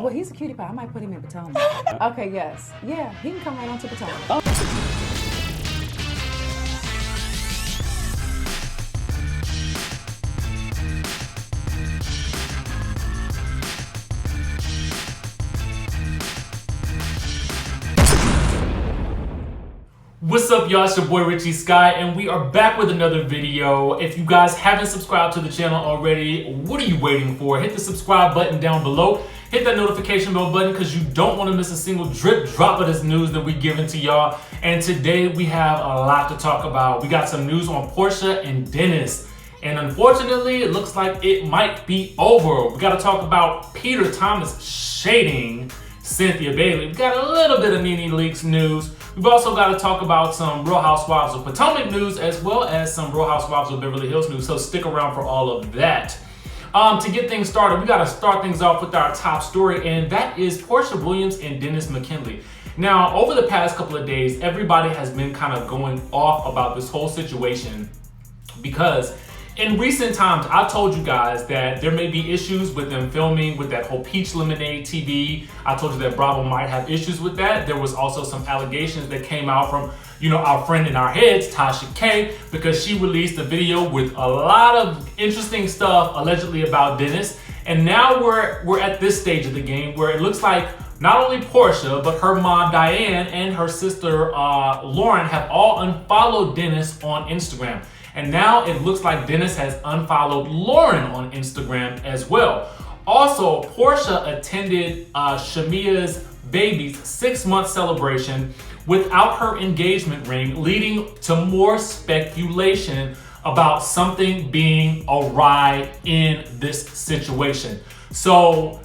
Well, he's a cutie pie. I might put him in Potomac. Okay, yes. Yeah, he can come right on to Potomac. What's up, y'all? It's your boy Richie Sky, and we are back with another video. If you guys haven't subscribed to the channel already, what are you waiting for? Hit the subscribe button down below. Hit that notification bell button because you don't want to miss a single drip drop of this news that we giving to y'all. And today we have a lot to talk about. We got some news on Porsha and Dennis. And unfortunately, it looks like it might be over. We got to talk about Peter Thomas shading Cynthia Bailey. We got a little bit of Nene leaks news. We've also got to talk about some Real Housewives of Potomac news as well as some Real Housewives of Beverly Hills news, so stick around for all of that. To get things started, we got to start things off with our top story, and that is Porsha Williams and Dennis McKinley. Now, over the past couple of days, everybody has been kind of going off about this whole situation because in recent times, I told you guys that there may be issues with them filming with that whole Peach Lemonade TV. I told you that Bravo might have issues with that. There was also some allegations that came out from, our friend in our heads, Tasha K, because she released a video with a lot of interesting stuff allegedly about Dennis. And now we're at this stage of the game where it looks like not only Porsha, but her mom Diane and her sister Lauren have all unfollowed Dennis on Instagram. And now it looks like Dennis has unfollowed Lauren on Instagram as well. Also, Porsha attended Shamia's baby's 6-month celebration without her engagement ring, leading to more speculation about something being awry in this situation. So,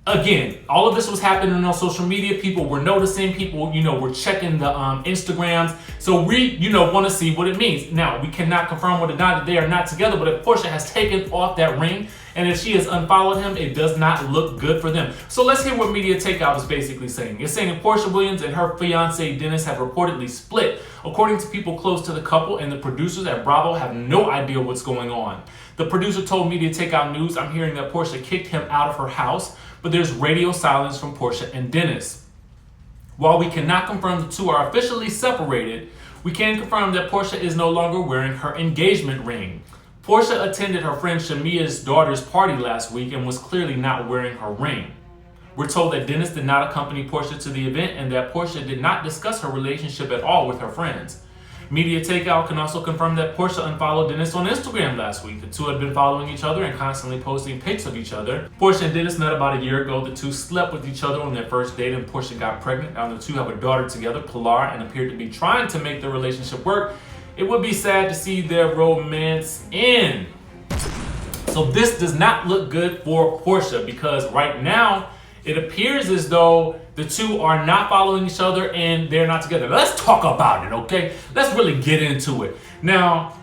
again, all of this was happening on social media. People were noticing, people, were checking the Instagrams. So we, want to see what it means. Now, we cannot confirm whether or not they are not together, but if Porsha has taken off that ring and if she has unfollowed him, it does not look good for them. So let's hear what Media Takeout is basically saying. It's saying Porsha Williams and her fiance Dennis have reportedly split. According to people close to the couple, and the producers at Bravo have no idea what's going on. The producer told Media Takeout News, "I'm hearing that Porsha kicked him out of her house, but there's radio silence from Porsha and Dennis. While we cannot confirm the two are officially separated, we can confirm that Porsha is no longer wearing her engagement ring. Porsha attended her friend Shamia's daughter's party last week and was clearly not wearing her ring. We're told that Dennis did not accompany Porsha to the event and that Porsha did not discuss her relationship at all with her friends. Media Takeout can also confirm that Porsha unfollowed Dennis on Instagram last week. The two had been following each other and constantly posting pics of each other. Porsha and Dennis met about a year ago. The two slept with each other on their first date and Porsha got pregnant. Now the two have a daughter together, Pilar, and appear to be trying to make their relationship work. It would be sad to see their romance end." So this does not look good for Porsha because right now it appears as though the two are not following each other and they're not together. Let's talk about it, okay? Let's really get into it. Now,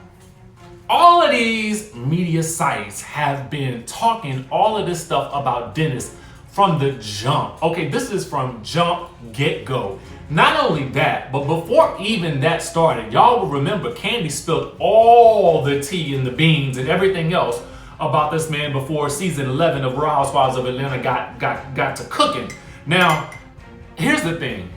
all of these media sites have been talking all of this stuff about Dennis from the jump. Okay, this is from jump get-go. Not only that, but before even that started, y'all will remember Kandi spilled all the tea and the beans and everything else about this man before season 11 of Real Housewives of Atlanta got to cooking. Now, here's the thing.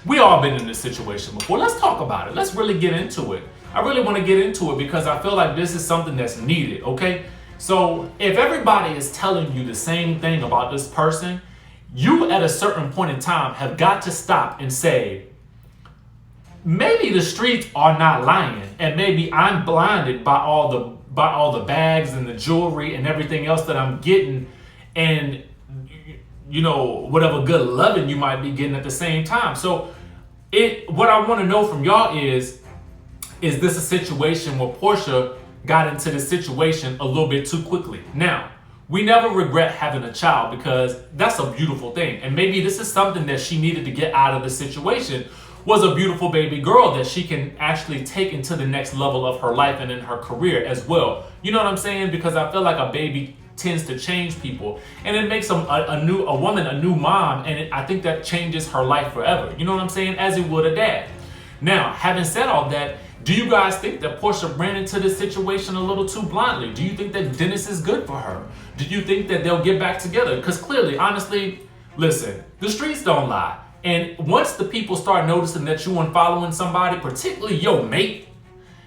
We all been in this situation before. Let's talk about it. Let's really get into it. I really want to get into it because I feel like this is something that's needed, okay? So if everybody is telling you the same thing about this person, you at a certain point in time have got to stop and say, maybe the streets are not lying and maybe I'm blinded by all the bags and the jewelry and everything else that I'm getting and whatever good loving you might be getting at the same time. So what I want to know from y'all is this a situation where Porsha got into the situation a little bit too quickly? Now, we never regret having a child because that's a beautiful thing. And maybe this is something that she needed to get out of the situation, was a beautiful baby girl that she can actually take into the next level of her life and in her career as well. You know what I'm saying? Because I feel like a baby tends to change people and it makes a woman a new mom, and I think that changes her life forever. You know what I'm saying? As it would a dad. Now, having said all that, Do you guys think that Porsha ran into this situation a little too blindly? Do you think that Dennis is good for her? Do you think that they'll get back together? Because clearly, honestly, listen, the streets don't lie. And once the people start noticing that you unfollowing somebody, particularly your mate,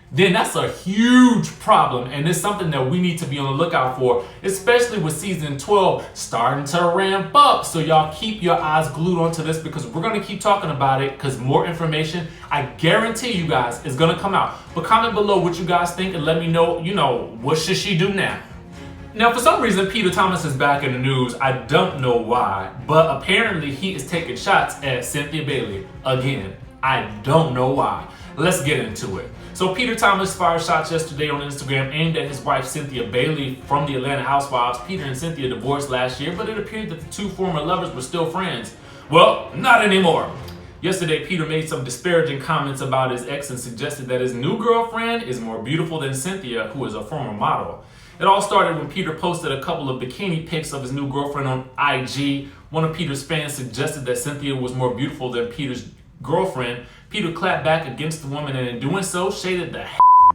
then that's a huge problem. And it's something that we need to be on the lookout for, especially with season 12 starting to ramp up. So y'all keep your eyes glued onto this, because we're going to keep talking about it, because more information, I guarantee you guys, is going to come out. But comment below what you guys think and let me know, what should she do now? Now, for some reason, Peter Thomas is back in the news. I don't know why, but apparently he is taking shots at Cynthia Bailey again. I don't know why. Let's get into it. So Peter Thomas fired shots yesterday on Instagram aimed at his wife Cynthia Bailey from the Atlanta Housewives. Peter and Cynthia divorced last year, but it appeared that the two former lovers were still friends. Well, not anymore. Yesterday, Peter made some disparaging comments about his ex and suggested that his new girlfriend is more beautiful than Cynthia, who is a former model. It all started when Peter posted a couple of bikini pics of his new girlfriend on IG. One of Peter's fans suggested that Cynthia was more beautiful than Peter's girlfriend. Peter clapped back against the woman and in doing so shaded the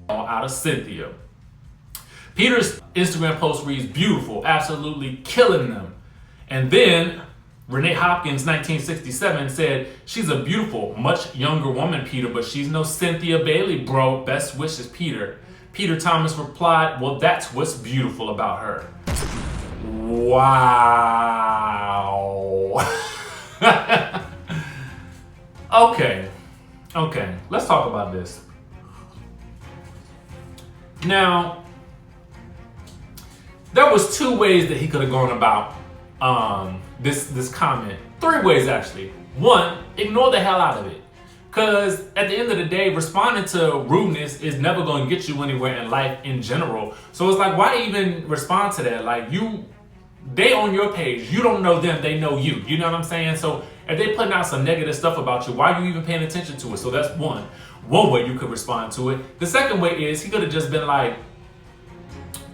out of Cynthia. Peter's Instagram post reads, "Beautiful, absolutely killing them." And then Renee Hopkins, 1967, said, "She's a beautiful, much younger woman, Peter, but she's no Cynthia Bailey, bro. Best wishes, Peter." Peter Thomas replied, "Well, that's what's beautiful about her." Wow. Okay, let's talk about this. Now, there was two ways that he could have gone about this comment. Three ways, actually. One, ignore the hell out of it. Because at the end of the day, responding to rudeness is never going to get you anywhere in life in general. So it's like, why even respond to that? Like, they on your page. You don't know them, they know you. You know what I'm saying? So if they putting out some negative stuff about you, why are you even paying attention to it? So that's one way you could respond to it. The second way is he could have just been like,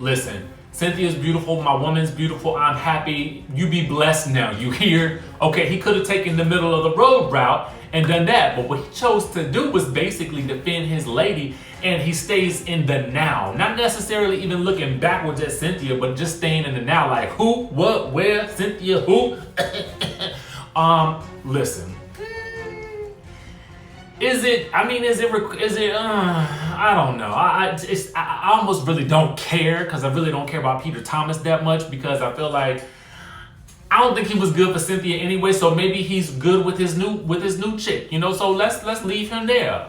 "Listen, Cynthia's beautiful, my woman's beautiful, I'm happy, you be blessed now, you hear?" Okay, he could have taken the middle of the road route and done that, but what he chose to do was basically defend his lady, and he stays in the now. Not necessarily even looking backwards at Cynthia, but just staying in the now, like who, what, where, Cynthia, who? Listen. Is it, I don't know. I almost really don't care, because I really don't care about Peter Thomas that much, because I feel like I don't think he was good for Cynthia anyway, so maybe he's good with his new chick, so let's leave him there.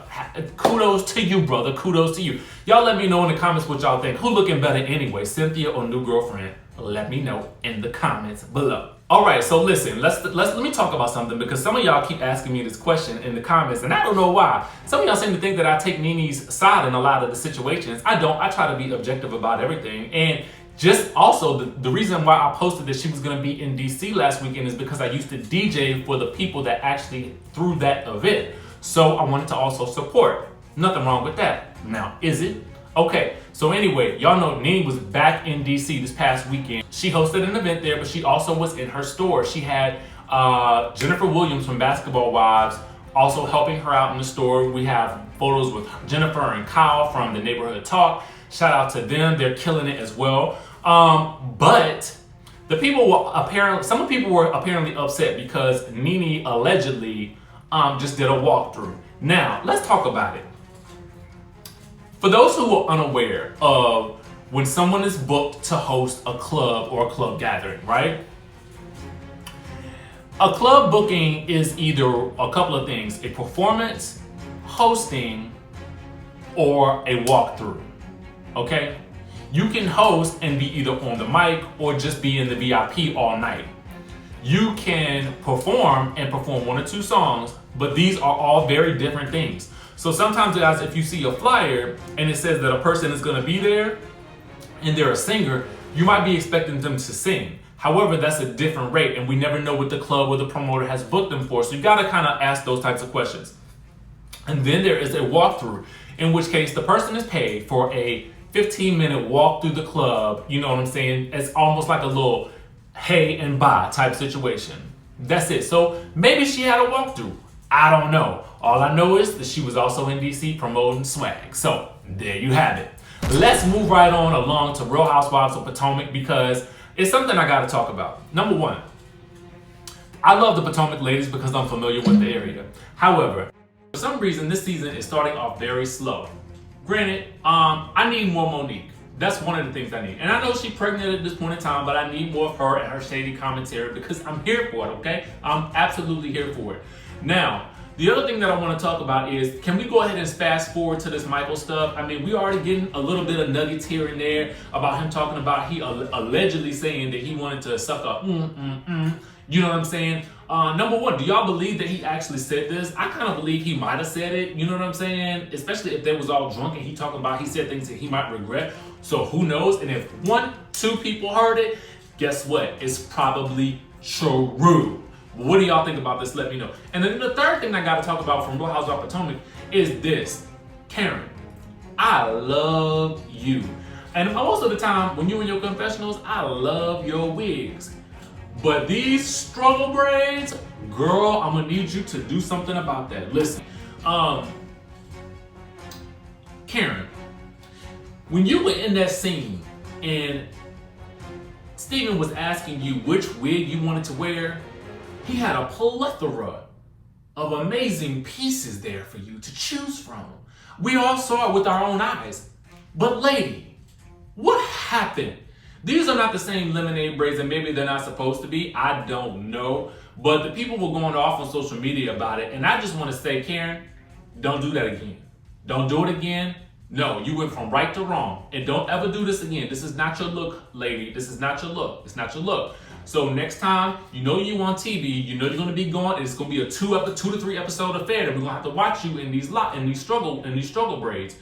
Kudos to you, brother. Kudos to you. Y'all let me know in the comments what y'all think. Who looking better anyway, Cynthia or new girlfriend? Let me know in the comments below. All right, so listen, let me talk about something, because some of y'all keep asking me this question in the comments, and I don't know why. Some of y'all seem to think that I take Nene's side in a lot of the situations. I don't. I try to be objective about everything. And just also, the reason why I posted that she was going to be in DC last weekend is because I used to DJ for the people that actually threw that event. So I wanted to also support. Nothing wrong with that. Now, is it? Okay, so anyway, y'all know Nene was back in DC this past weekend. She hosted an event there, but she also was in her store. She had Jennifer Williams from Basketball Wives also helping her out in the store. We have photos with Jennifer and Kyle from the Neighborhood Talk. Shout out to them, they're killing it as well. But some people were apparently upset because Nene allegedly just did a walkthrough. Now, let's talk about it. For those who are unaware of when someone is booked to host a club or a club gathering, right? A club booking is either a couple of things: a performance, hosting, or a walkthrough, okay? You can host and be either on the mic or just be in the VIP all night. You can perform and perform one or two songs, but these are all very different things. So sometimes, guys, if you see a flyer and it says that a person is gonna be there and they're a singer, you might be expecting them to sing. However, that's a different rate, and we never know what the club or the promoter has booked them for. So you gotta kind of ask those types of questions. And then there is a walkthrough, in which case the person is paid for a 15-minute walk through the club. You know what I'm saying? It's almost like a little hey and bye type situation. That's it. So maybe she had a walkthrough. I don't know. All I know is that she was also in DC promoting swag. So there you have it. Let's move right on along to Real Housewives of Potomac because it's something I gotta talk about. Number one, I love the Potomac ladies because I'm familiar with the area. However, for some reason this season is starting off very slow. Granted, I need more Monique. That's one of the things I need. And I know she's pregnant at this point in time, but I need more of her and her shady commentary because I'm here for it, okay? I'm absolutely here for it. Now, the other thing that I want to talk about is, can we go ahead and fast forward to this Michael stuff? I mean, we already getting a little bit of nuggets here and there about him talking about he allegedly saying that he wanted to suck a You know what I'm saying? Number one, do y'all believe that he actually said this? I kind of believe he might have said it. You know what I'm saying? Especially if they was all drunk and he said things that he might regret. So who knows? And if 1, 2 people heard it, guess what? It's probably true. What do y'all think about this? Let me know. And then the third thing I got to talk about from Real Housewives of Potomac is this. Karen, I love you. And most of the time, when you're in your confessionals, I love your wigs. But these struggle braids, girl, I'm gonna need you to do something about that. Listen, Karen, when you were in that scene and Steven was asking you which wig you wanted to wear, he had a plethora of amazing pieces there for you to choose from. We all saw it with our own eyes. But lady, what happened? These are not the same lemonade braids, and maybe they're not supposed to be. I don't know. But the people were going off on social media about it. And I just want to say, Karen, don't do that again. Don't do it again. No, you went from right to wrong. And don't ever do this again. This is not your look, lady. This is not your look. It's not your look. So next time, you know you on TV, you know you're going to be going, it's going to be a 2 to 3 episode affair. And we're going to have to watch you in these struggle braids.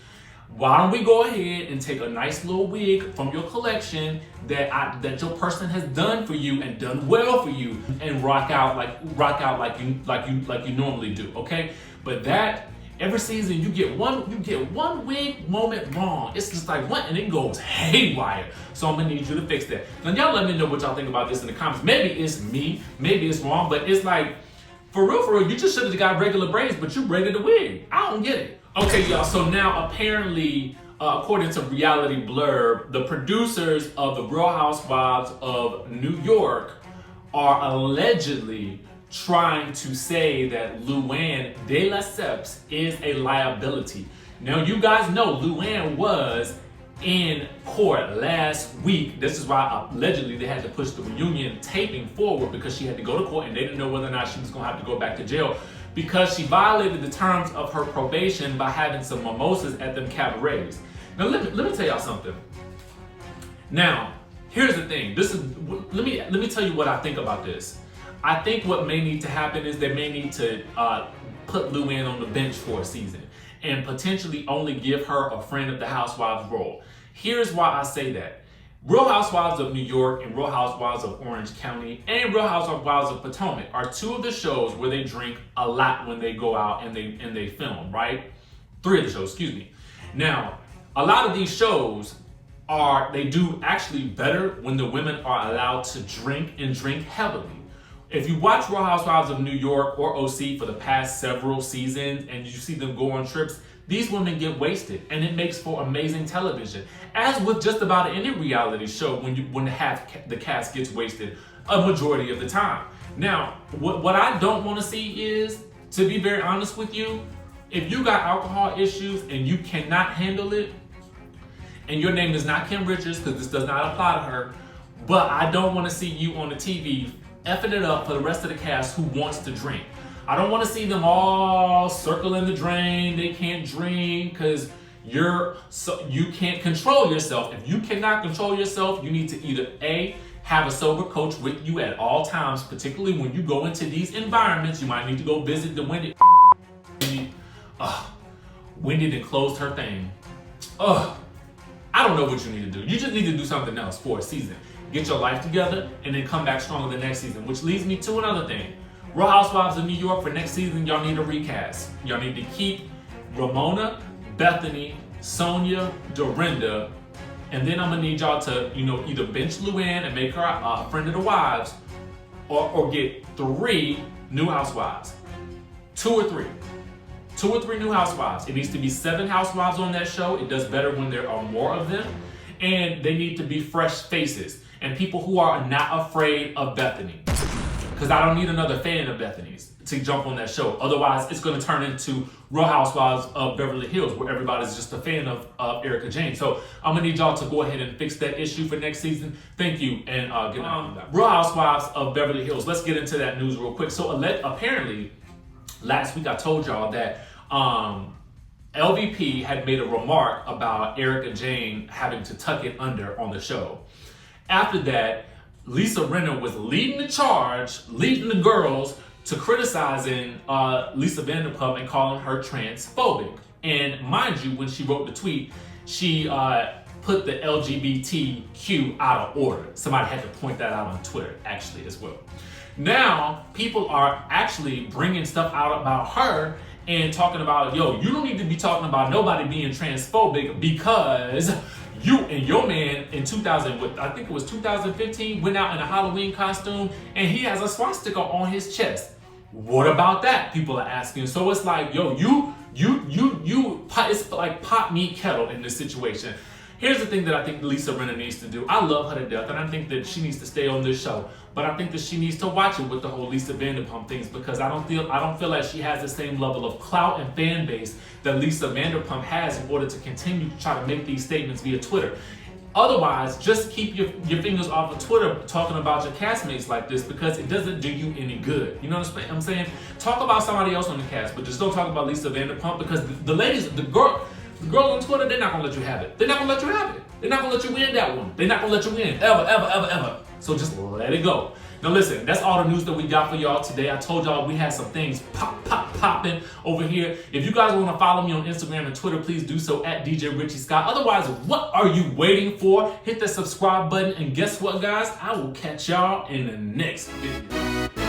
Why don't we go ahead and take a nice little wig from your collection that your person has done for you and done well for you, and rock out like you normally do, okay? But that every season you get one wig moment wrong. It's just like one, and it goes haywire. So I'm gonna need you to fix that. Now y'all let me know what y'all think about this in the comments. Maybe it's me, maybe it's wrong, but it's like for real, you just should have got regular braids, but you braided the wig. I don't get it. Okay, y'all, so now apparently, according to Reality Blurb, the producers of the Real Housewives of New York are allegedly trying to say that Luann de Lesseps is a liability. Now, you guys know Luann was in court last week. This is why allegedly they had to push the reunion taping forward, because she had to go to court and they didn't know whether or not she was going to have to go back to jail, because she violated the terms of her probation by having some mimosas at them cabarets. Now let me tell y'all something. Now, here's the thing. Let me tell you what I think about this. I think what may need to happen is they may need to put Luann on the bench for a season and potentially only give her a friend of the housewives role. Here's why I say that. Real Housewives of New York and Real Housewives of Orange County and Real Housewives of Potomac are 2 of the shows where they drink a lot when they go out and they film, right? 3 of the shows, excuse me. Now, a lot of these shows they do actually better when the women are allowed to drink and drink heavily. If you watch Real Housewives of New York or OC for the past several seasons and you see them go on trips, these women get wasted, and it makes for amazing television. As with just about any reality show, when the cast gets wasted a majority of the time. Now, what I don't want to see is, to be very honest with you, if you got alcohol issues and you cannot handle it, and your name is not Kim Richards, because this does not apply to her, but I don't want to see you on the TV effing it up for the rest of the cast who wants to drink. I don't want to see them all circling the drain. They can't drink because you can't control yourself. If you cannot control yourself, you need to either A, have a sober coach with you at all times, particularly when you go into these environments. You might need to go visit the Wendy. Wendy done closed her thing. I don't know what you need to do. You just need to do something else for a season. Get your life together and then come back stronger the next season, which leads me to another thing. Real Housewives of New York for next season, y'all need a recast. Y'all need to keep Ramona, Bethany, Sonia, Dorinda, and then I'm gonna need y'all to, either bench Luann and make her a friend of the wives, or get 3 new housewives. 2 or 3. 2 or 3 new housewives. It needs to be 7 housewives on that show. It does better when there are more of them. And they need to be fresh faces and people who are not afraid of Bethany. Because I don't need another fan of Bethany's to jump on that show. Otherwise, it's going to turn into Real Housewives of Beverly Hills, where everybody's just a fan of Erica Jane. So I'm going to need y'all to go ahead and fix that issue for next season. Thank you. And good night. Real Housewives of Beverly Hills. Let's get into that news real quick. So apparently, last week I told y'all that LVP had made a remark about Erica Jane having to tuck it under on the show. After that, Lisa Rinna was leading the charge, leading the girls to criticizing Lisa Vanderpump and calling her transphobic. And mind you, when she wrote the tweet, she put the LGBTQ out of order. Somebody had to point that out on Twitter, actually, as well. Now, people are actually bringing stuff out about her and talking about, yo, you don't need to be talking about nobody being transphobic because you and your man in 2015, went out in a Halloween costume and he has a swastika on his chest. What about that? People are asking. So it's like, yo, it's like pot, meat, kettle in this situation. Here's the thing that I think Lisa Rinna needs to do. I love her to death, and I think that she needs to stay on this show. But I think that she needs to watch it with the whole Lisa Vanderpump things, because I don't feel like she has the same level of clout and fan base that Lisa Vanderpump has in order to continue to try to make these statements via Twitter. Otherwise, just keep your fingers off of Twitter talking about your castmates like this, because it doesn't do you any good. You know what I'm saying? Talk about somebody else on the cast, but just don't talk about Lisa Vanderpump, because the girls on Twitter, they're not gonna let you have it. They're not gonna let you have it. They're not gonna let you win that one. They're not gonna let you win ever. So just let it go. Now listen, that's all the news that we got for y'all today. I told y'all we had some things popping over here. If you guys want to follow me on Instagram and Twitter, please do so at DJ Richie Scott. Otherwise, what are you waiting for? Hit the subscribe button, and guess what, guys? I will catch y'all in the next video.